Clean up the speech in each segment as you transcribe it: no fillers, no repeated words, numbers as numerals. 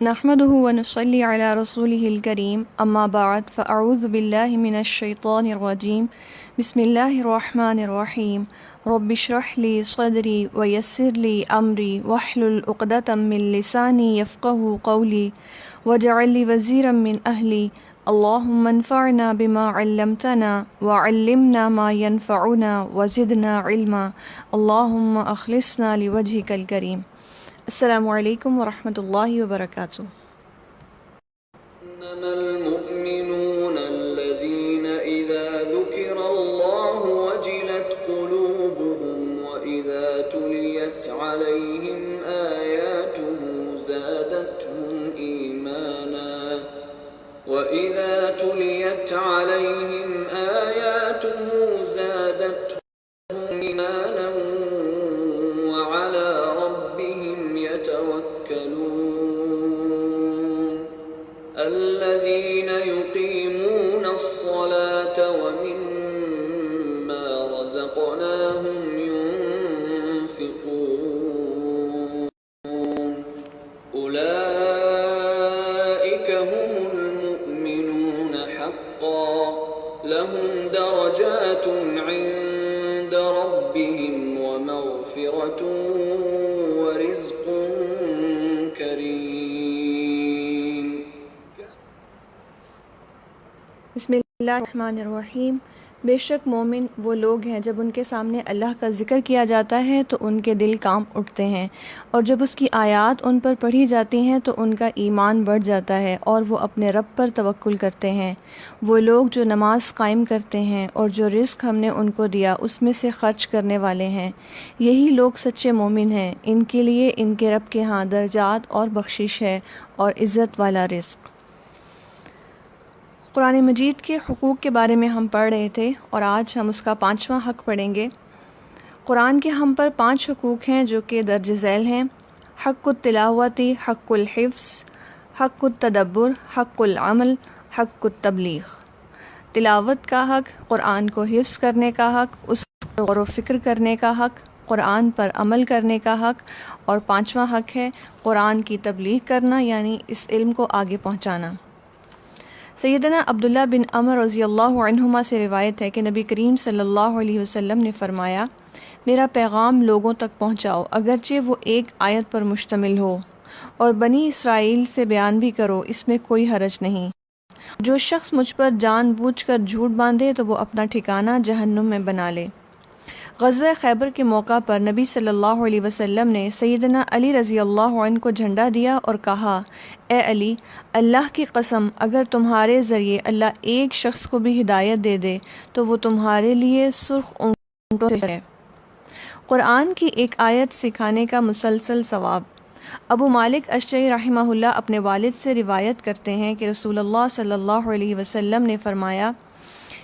نحمده ونصلي على رسوله الكريم اما بعد فاعوذ بالله من الشيطان الرجيم بسم الله الرحمن الرحيم رب اشرح لي صدري ويسر لي امري واحلل عقدة من لساني يفقهوا قولي واجعل لي وزيرا من اهلي اللهم انفعنا بما علمتنا وعلمنا ما ينفعنا وزدنا علما اللهم اخلصنا لوجهك الكريم۔ السلام علیکم ورحمۃ اللہ وبرکاتہ۔ انما المؤمنون الذين اذا ذكر الله وجلت قلوبهم واذا تليت عليهم آياته زادتهم ايمانا الذين يقيمون الصلاة ومما رزقناهم ينفقون أولئك هم المؤمنون حقا لهم درجات عند ربهم ومغفرة ورزق كريم۔ بسم اللہ الرحمن الرحیم۔ بے شک مومن وہ لوگ ہیں جب ان کے سامنے اللہ کا ذکر کیا جاتا ہے تو ان کے دل کانپ اٹھتے ہیں، اور جب اس کی آیات ان پر پڑھی جاتی ہیں تو ان کا ایمان بڑھ جاتا ہے اور وہ اپنے رب پر توکل کرتے ہیں۔ وہ لوگ جو نماز قائم کرتے ہیں اور جو رزق ہم نے ان کو دیا اس میں سے خرچ کرنے والے ہیں، یہی لوگ سچے مومن ہیں۔ ان کے لیے ان کے رب کے ہاں درجات اور بخشش ہے اور عزت والا رزق۔ قرآن مجید کے حقوق کے بارے میں ہم پڑھ رہے تھے اور آج ہم اس کا 5واں حق پڑھیں گے۔ قرآن کے ہم پر 5 حقوق ہیں جو کہ درج ذیل ہیں: حق التلاوتی، حق الحفظ، حق التدبر، حق العمل، حق التبلیغ۔ تلاوت کا حق، قرآن کو حفظ کرنے کا حق، اس پر غور و فکر کرنے کا حق، قرآن پر عمل کرنے کا حق، اور 5واں حق ہے قرآن کی تبلیغ کرنا، یعنی اس علم کو آگے پہنچانا۔ سیدنا عبداللہ بن عمر رضی اللہ عنہما سے روایت ہے کہ نبی کریم صلی اللہ علیہ وسلم نے فرمایا، میرا پیغام لوگوں تک پہنچاؤ اگرچہ وہ ایک آیت پر مشتمل ہو، اور بنی اسرائیل سے بیان بھی کرو، اس میں کوئی حرج نہیں۔ جو شخص مجھ پر جان بوجھ کر جھوٹ باندھے تو وہ اپنا ٹھکانہ جہنم میں بنا لے۔ غزوہ خیبر کے موقع پر نبی صلی اللہ علیہ وسلم نے سیدنا علی رضی اللہ عنہ کو جھنڈا دیا اور کہا، اے علی، اللہ کی قسم اگر تمہارے ذریعے اللہ ایک شخص کو بھی ہدایت دے دے تو وہ تمہارے لیے سرخ اونٹوں سے ہے۔ قرآن کی ایک آیت سکھانے کا مسلسل ثواب۔ ابو مالک اشجعی رحمہ اللہ اپنے والد سے روایت کرتے ہیں کہ رسول اللہ صلی اللہ علیہ وسلم نے فرمایا،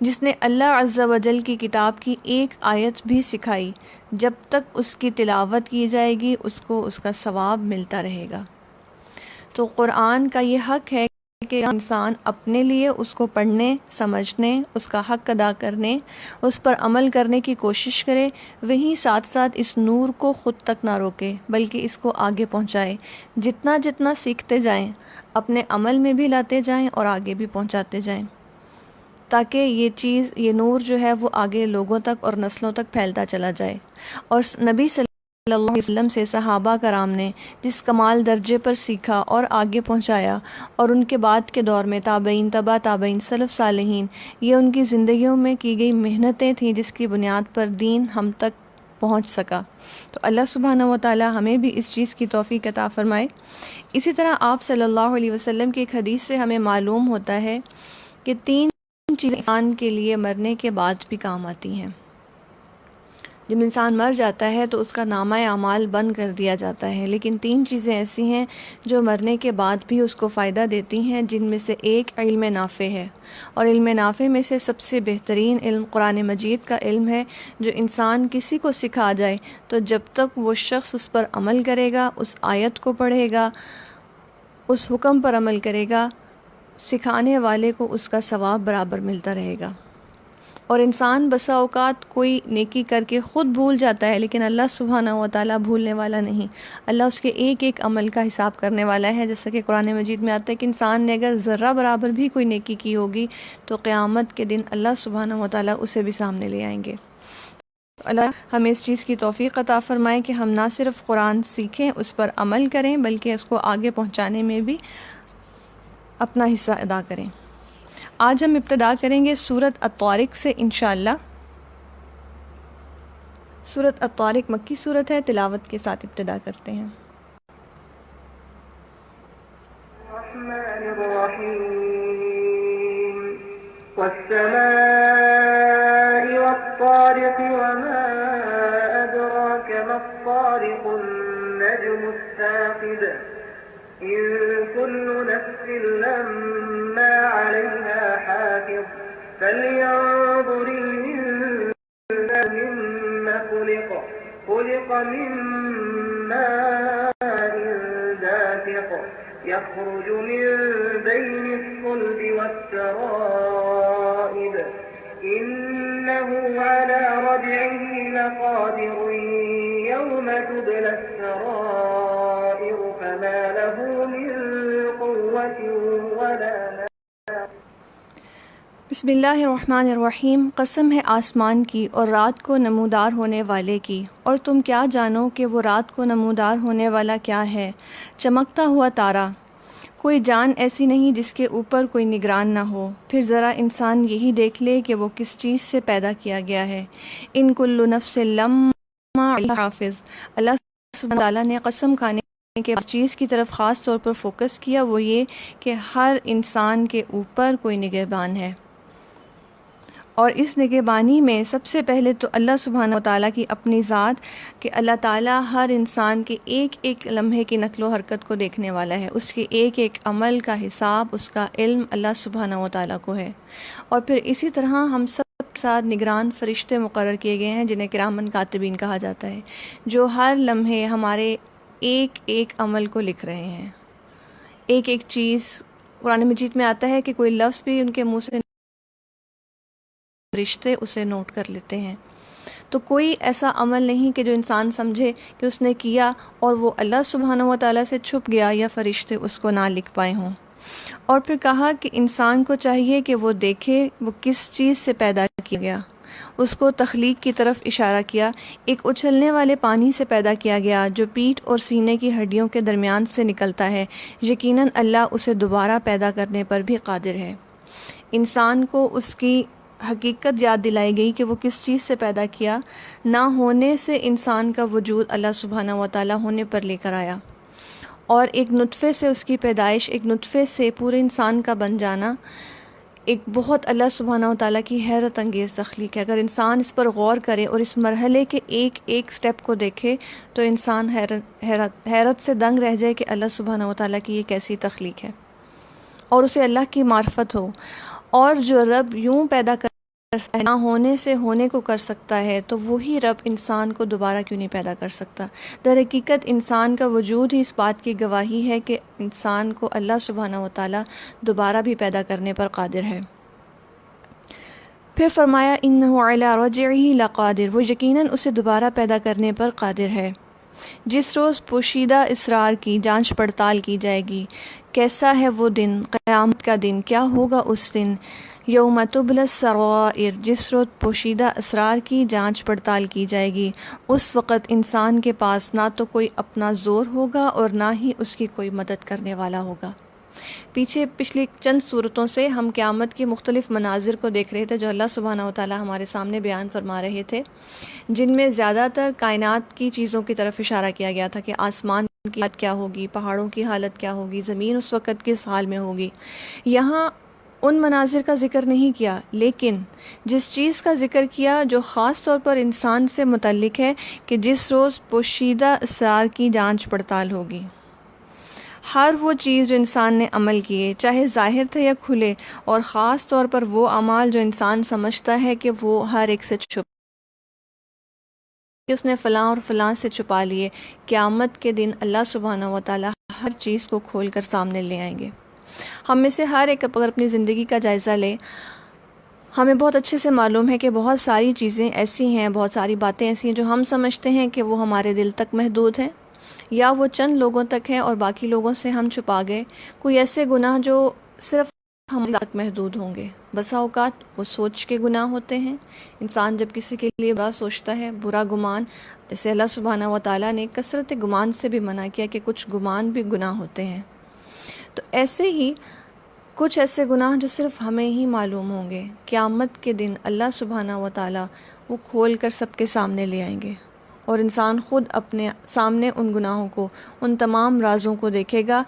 جس نے اللہ عز و جل کی کتاب کی ایک آیت بھی سکھائی، جب تک اس کی تلاوت کی جائے گی اس کو اس کا ثواب ملتا رہے گا۔ تو قرآن کا یہ حق ہے کہ انسان اپنے لیے اس کو پڑھنے، سمجھنے، اس کا حق ادا کرنے، اس پر عمل کرنے کی کوشش کرے، وہیں ساتھ ساتھ اس نور کو خود تک نہ روکے بلکہ اس کو آگے پہنچائے۔ جتنا جتنا سیکھتے جائیں اپنے عمل میں بھی لاتے جائیں اور آگے بھی پہنچاتے جائیں، تاکہ یہ نور جو ہے وہ آگے لوگوں تک اور نسلوں تک پھیلتا چلا جائے۔ اور نبی صلی اللہ علیہ وسلم سے صحابہ کرام نے جس کمال درجے پر سیکھا اور آگے پہنچایا، اور ان کے بعد کے دور میں تابعین، تبع تابعین، سلف صالحین، یہ ان کی زندگیوں میں کی گئی محنتیں تھیں جس کی بنیاد پر دین ہم تک پہنچ سکا۔ تو اللہ سبحانہ و تعالی ہمیں بھی اس چیز کی توفیق عطا فرمائے۔ اسی طرح آپ صلی اللہ علیہ وسلم کی ایک حدیث سے ہمیں معلوم ہوتا ہے کہ 3 چیزیں انسان کے لیے مرنے کے بعد بھی کام آتی ہیں۔ جب انسان مر جاتا ہے تو اس کا نامہ اعمال بند کر دیا جاتا ہے، لیکن 3 چیزیں ایسی ہیں جو مرنے کے بعد بھی اس کو فائدہ دیتی ہیں، جن میں سے ایک علم نافع ہے، اور علم نافع میں سے سب سے بہترین علم قرآن مجید کا علم ہے، جو انسان کسی کو سکھا جائے تو جب تک وہ شخص اس پر عمل کرے گا، اس آیت کو پڑھے گا، اس حکم پر عمل کرے گا، سکھانے والے کو اس کا ثواب برابر ملتا رہے گا۔ اور انسان بسا اوقات کوئی نیکی کر کے خود بھول جاتا ہے، لیکن اللہ سبحانہ و تعالیٰ بھولنے والا نہیں، اللہ اس کے ایک ایک عمل کا حساب کرنے والا ہے۔ جیسا کہ قرآن مجید میں آتا ہے کہ انسان نے اگر ذرہ برابر بھی کوئی نیکی کی ہوگی تو قیامت کے دن اللہ سبحانہ و تعالیٰ اسے بھی سامنے لے آئیں گے۔ اللہ ہمیں اس چیز کی توفیق عطا فرمائے کہ ہم نہ صرف قرآن سیکھیں، اس پر عمل کریں، بلکہ اس کو آگے پہنچانے میں بھی اپنا حصہ ادا کریں۔ آج ہم ابتدا کریں گے سورۃ الطارق سے انشاءاللہ۔ سورۃ الطارق مکی سورت ہے، تلاوت کے ساتھ ابتدا کرتے ہیں۔ الرحمن الرحیم والسماء والطارق وما أدراك ما الطارق النجم الثاقب إن كل نفس لما عليها حافظ فلينظر الإنسان مما خلق من ماء دافق يخرج من بين الصلب والترائب إنه على رجعه لقادر يوم تبلى السرائر فما له من قوة ولا ناصر۔ بسم اللہ الرحمن الرحیم۔ قسم ہے آسمان کی اور رات کو نمودار ہونے والے کی، اور تم کیا جانو کہ وہ رات کو نمودار ہونے والا کیا ہے؟ چمکتا ہوا تارا۔ کوئی جان ایسی نہیں جس کے اوپر کوئی نگران نہ ہو۔ پھر ذرا انسان یہی دیکھ لے کہ وہ کس چیز سے پیدا کیا گیا ہے۔ ان کل نفس لما علیہا حافظ۔ اللہ سبحانہ تعالیٰ نے قسم کھانے کے اس چیز کی طرف خاص طور پر فوکس کیا، وہ یہ کہ ہر انسان کے اوپر کوئی نگہبان ہے، اور اس نگہبانی میں سب سے پہلے تو اللہ سبحانہ وتعالیٰ کی اپنی ذات، کہ اللہ تعالیٰ ہر انسان کے ایک ایک لمحے کی نقل و حرکت کو دیکھنے والا ہے، اس کے ایک ایک عمل کا حساب، اس کا علم اللہ سبحانہ وتعالیٰ کو ہے۔ اور پھر اسی طرح ہم سب کے ساتھ نگران فرشتے مقرر کیے گئے ہیں جنہیں کرامن کاتبین کہا جاتا ہے، جو ہر لمحے ہمارے ایک ایک عمل کو لکھ رہے ہیں۔ ایک ایک چیز قرآن مجید میں آتا ہے کہ کوئی لفظ بھی ان کے منہ سے فرشتے اسے نوٹ کر لیتے ہیں۔ تو کوئی ایسا عمل نہیں کہ جو انسان سمجھے کہ اس نے کیا اور وہ اللہ سبحانہ و تعالیٰ سے چھپ گیا یا فرشتے اس کو نہ لکھ پائے ہوں۔ اور پھر کہا کہ انسان کو چاہیے کہ وہ دیکھے وہ کس چیز سے پیدا کیا گیا، اس کو تخلیق کی طرف اشارہ کیا۔ ایک اچھلنے والے پانی سے پیدا کیا گیا جو پیٹھ اور سینے کی ہڈیوں کے درمیان سے نکلتا ہے، یقیناً اللہ اسے دوبارہ پیدا کرنے پر بھی قادر ہے۔ انسان کو اس کی حقیقت یاد دلائی گئی کہ وہ کس چیز سے پیدا کیا۔ نہ ہونے سے انسان کا وجود اللہ سبحانہ و تعالیٰ ہونے پر لے کر آیا، اور ایک نطفے سے اس کی پیدائش، ایک نطفے سے پورے انسان کا بن جانا ایک بہت اللہ سبحانہ و تعالیٰ کی حیرت انگیز تخلیق ہے۔ اگر انسان اس پر غور کرے اور اس مرحلے کے ایک ایک سٹیپ کو دیکھے تو انسان حیرت سے دنگ رہ جائے کہ اللہ سبحانہ و تعالیٰ کی یہ کیسی تخلیق ہے، اور اسے اللہ کی معرفت ہو۔ اور جو رب یوں پیدا کر نہ ہونے سے ہونے کو کر سکتا ہے، تو وہی رب انسان کو دوبارہ کیوں نہیں پیدا کر سکتا؟ در حقیقت انسان کا وجود ہی اس بات کی گواہی ہے کہ انسان کو اللہ سبحانہ و تعالیٰ دوبارہ بھی پیدا کرنے پر قادر ہے۔ پھر فرمایا انہ علی رجعہ لقادر، وہ یقیناً اسے دوبارہ پیدا کرنے پر قادر ہے۔ جس روز پوشیدہ اسرار کی جانچ پڑتال کی جائے گی۔ کیسا ہے وہ دن؟ قیامت کا دن۔ کیا ہوگا اس دن؟ یوم تبلی السرائر، جس روز پوشیدہ اسرار کی جانچ پڑتال کی جائے گی۔ اس وقت انسان کے پاس نہ تو کوئی اپنا زور ہوگا اور نہ ہی اس کی کوئی مدد کرنے والا ہوگا۔ پچھلی چند صورتوں سے ہم قیامت کے مختلف مناظر کو دیکھ رہے تھے جو اللہ سبحانہ و تعالیٰ ہمارے سامنے بیان فرما رہے تھے، جن میں زیادہ تر کائنات کی چیزوں کی طرف اشارہ کیا گیا تھا کہ آسمان کی حالت کیا ہوگی، پہاڑوں کی حالت کیا ہوگی، زمین اس وقت کس حال میں ہوگی۔ یہاں ان مناظر کا ذکر نہیں کیا، لیکن جس چیز کا ذکر کیا جو خاص طور پر انسان سے متعلق ہے کہ جس روز پوشیدہ اسرار کی جانچ پڑتال ہوگی۔ ہر وہ چیز جو انسان نے عمل کیے، چاہے ظاہر تھے یا کھلے، اور خاص طور پر وہ اعمال جو انسان سمجھتا ہے کہ وہ ہر ایک سے چھپ، کہ اس نے فلاں اور فلاں سے چھپا لیے، قیامت کے دن اللہ سبحانہ و تعالیٰ ہر چیز کو کھول کر سامنے لے آئیں گے۔ ہم میں سے ہر ایک اگر اپنی زندگی کا جائزہ لے، ہمیں بہت اچھے سے معلوم ہے کہ بہت ساری چیزیں ایسی ہیں، بہت ساری باتیں ایسی ہیں جو ہم سمجھتے ہیں کہ وہ ہمارے دل تک محدود ہیں یا وہ چند لوگوں تک ہیں اور باقی لوگوں سے ہم چھپا گئے۔ کوئی ایسے گناہ جو صرف ہم تک محدود ہوں گے۔ بسا اوقات وہ سوچ کے گناہ ہوتے ہیں۔ انسان جب کسی کے لیے برا سوچتا ہے، برا گمان، جیسے اللہ سبحانہ و تعالیٰ نے کثرت گمان سے بھی منع کیا کہ کچھ گمان بھی گناہ ہوتے ہیں، تو ایسے ہی کچھ ایسے گناہ جو صرف ہمیں ہی معلوم ہوں گے، قیامت کے دن اللہ سبحانہ و تعالیٰ وہ کھول کر سب کے سامنے لے آئیں گے، اور انسان خود اپنے سامنے ان گناہوں کو، ان تمام رازوں کو دیکھے گا،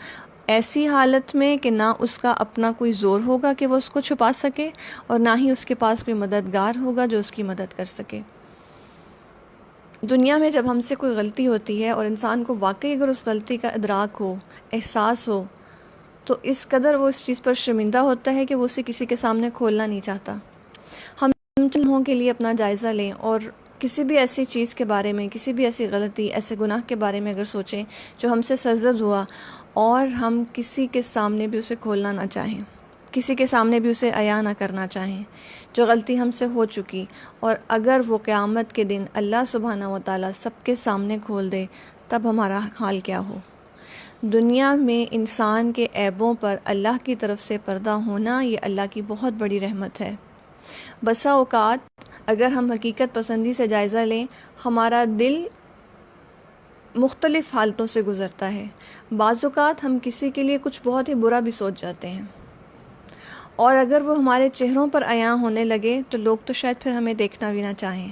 ایسی حالت میں کہ نہ اس کا اپنا کوئی زور ہوگا کہ وہ اس کو چھپا سکے، اور نہ ہی اس کے پاس کوئی مددگار ہوگا جو اس کی مدد کر سکے۔ دنیا میں جب ہم سے کوئی غلطی ہوتی ہے اور انسان کو واقعی اگر اس غلطی کا ادراک ہو، احساس ہو، تو اس قدر وہ اس چیز پر شرمندہ ہوتا ہے کہ وہ اسے کسی کے سامنے کھولنا نہیں چاہتا۔ ہم چند لمحوں کے لیے اپنا جائزہ لیں اور کسی بھی ایسی چیز کے بارے میں، کسی بھی ایسی غلطی، ایسے گناہ کے بارے میں اگر سوچیں جو ہم سے سرزد ہوا اور ہم کسی کے سامنے بھی اسے کھولنا نہ چاہیں، کسی کے سامنے بھی اسے عیاں نہ کرنا چاہیں، جو غلطی ہم سے ہو چکی، اور اگر وہ قیامت کے دن اللہ سبحانہ و تعالیٰ سب کے سامنے کھول دے، تب ہمارا حال کیا ہو۔ دنیا میں انسان کے عیبوں پر اللہ کی طرف سے پردہ ہونا یہ اللہ کی بہت بڑی رحمت ہے۔ بسا اوقات اگر ہم حقیقت پسندی سے جائزہ لیں، ہمارا دل مختلف حالتوں سے گزرتا ہے۔ بعض اوقات ہم کسی کے لیے کچھ بہت ہی برا بھی سوچ جاتے ہیں، اور اگر وہ ہمارے چہروں پر عیاں ہونے لگے تو لوگ تو شاید پھر ہمیں دیکھنا بھی نہ چاہیں۔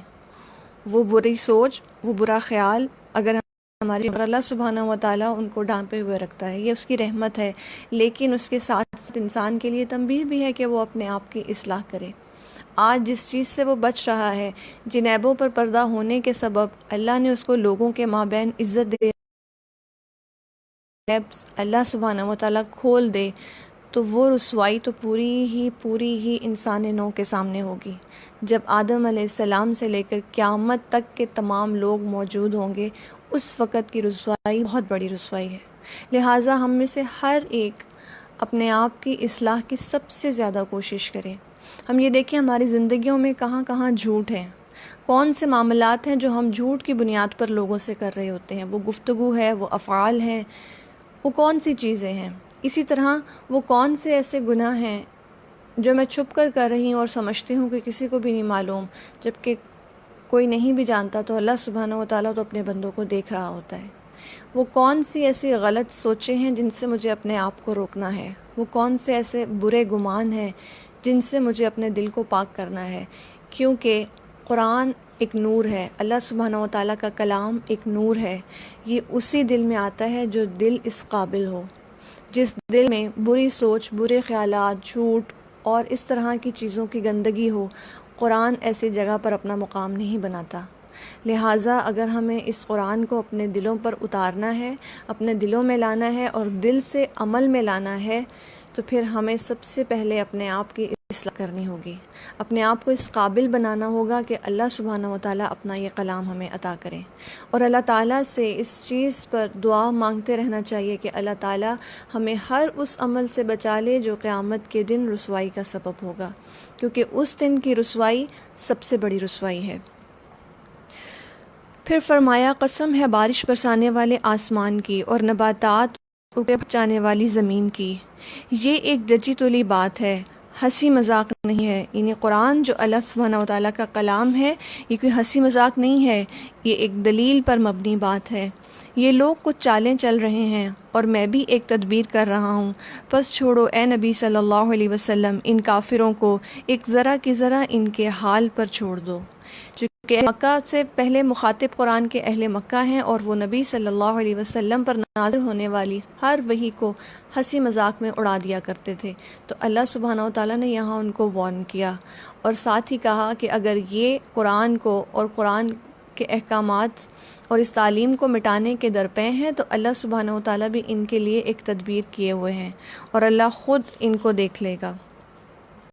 وہ بری سوچ، وہ برا خیال اگر ہماری، اور اللہ سبحانہ و تعالیٰ ان کو ڈھانپے ہوئے رکھتا ہے، یہ اس کی رحمت ہے، لیکن اس کے ساتھ ساتھ انسان کے لیے تنبیہ بھی ہے کہ وہ اپنے آپ کی اصلاح کرے۔ آج جس چیز سے وہ بچ رہا ہے، جن عیبوں پر پردہ ہونے کے سبب اللہ نے اس کو لوگوں کے مابین عزت دے، اللہ سبحانہ و تعالیٰ کھول دے، تو وہ رسوائی تو پوری ہی انسان نو کے سامنے ہوگی۔ جب آدم علیہ السلام سے لے کر قیامت تک کے تمام لوگ موجود ہوں گے، اس وقت کی رسوائی بہت بڑی رسوائی ہے۔ لہٰذا ہم میں سے ہر ایک اپنے آپ کی اصلاح کی سب سے زیادہ کوشش کرے۔ ہم یہ دیکھیں ہماری زندگیوں میں کہاں کہاں جھوٹ ہے، کون سے معاملات ہیں جو ہم جھوٹ کی بنیاد پر لوگوں سے کر رہے ہوتے ہیں، وہ گفتگو ہے، وہ افعال ہیں، وہ کون سی چیزیں ہیں۔ اسی طرح وہ کون سے ایسے گناہ ہیں جو میں چھپ کر رہی ہوں اور سمجھتی ہوں کہ کسی کو بھی نہیں معلوم، جبکہ کوئی نہیں بھی جانتا، تو اللہ سبحانہ و تعالیٰ تو اپنے بندوں کو دیکھ رہا ہوتا ہے۔ وہ کون سی ایسی غلط سوچیں ہیں جن سے مجھے اپنے آپ کو روکنا ہے، وہ کون سے ایسے برے گمان ہیں جن سے مجھے اپنے دل کو پاک کرنا ہے، کیونکہ قرآن ایک نور ہے، اللہ سبحانہ و تعالیٰ کا کلام ایک نور ہے۔ یہ اسی دل میں آتا ہے جو دل اس قابل ہو۔ جس دل میں بری سوچ، برے خیالات، جھوٹ اور اس طرح کی چیزوں کی گندگی ہو، قرآن ایسی جگہ پر اپنا مقام نہیں بناتا۔ لہٰذا اگر ہمیں اس قرآن کو اپنے دلوں پر اتارنا ہے، اپنے دلوں میں لانا ہے اور دل سے عمل میں لانا ہے، تو پھر ہمیں سب سے پہلے اپنے آپ کی اصلاح کرنی ہوگی، اپنے آپ کو اس قابل بنانا ہوگا کہ اللہ سبحانہ و تعالیٰ اپنا یہ کلام ہمیں عطا کریں، اور اللہ تعالیٰ سے اس چیز پر دعا مانگتے رہنا چاہیے کہ اللہ تعالیٰ ہمیں ہر اس عمل سے بچا لے جو قیامت کے دن رسوائی کا سبب ہوگا، کیونکہ اس دن کی رسوائی سب سے بڑی رسوائی ہے۔ پھر فرمایا، قسم ہے بارش برسانے والے آسمان کی اور نباتات اگانے والی زمین کی، یہ ایک جچی تلی بات ہے، ہنسی مذاق نہیں ہے۔ یعنی قرآن جو اللہ سبحانہ و تعالیٰ کا کلام ہے، یہ کوئی ہنسی مذاق نہیں ہے، یہ ایک دلیل پر مبنی بات ہے۔ یہ لوگ کچھ چالیں چل رہے ہیں اور میں بھی ایک تدبیر کر رہا ہوں، پس چھوڑو اے نبی صلی اللہ علیہ وسلم ان کافروں کو، ایک ذرا کی ذرا ان کے حال پر چھوڑ دو۔ چونکہ مکہ سے پہلے مخاطب قرآن کے اہل مکہ ہیں، اور وہ نبی صلی اللہ علیہ وسلم پر نازل ہونے والی ہر وحی کو ہنسی مذاق میں اڑا دیا کرتے تھے، تو اللہ سبحانہ و تعالیٰ نے یہاں ان کو وارن کیا، اور ساتھ ہی کہا کہ اگر یہ قرآن کو اور قرآن کے احکامات اور اس تعلیم کو مٹانے کے درپے ہیں، تو اللہ سبحانہ و تعالیٰ بھی ان کے لیے ایک تدبیر کیے ہوئے ہیں، اور اللہ خود ان کو دیکھ لے گا۔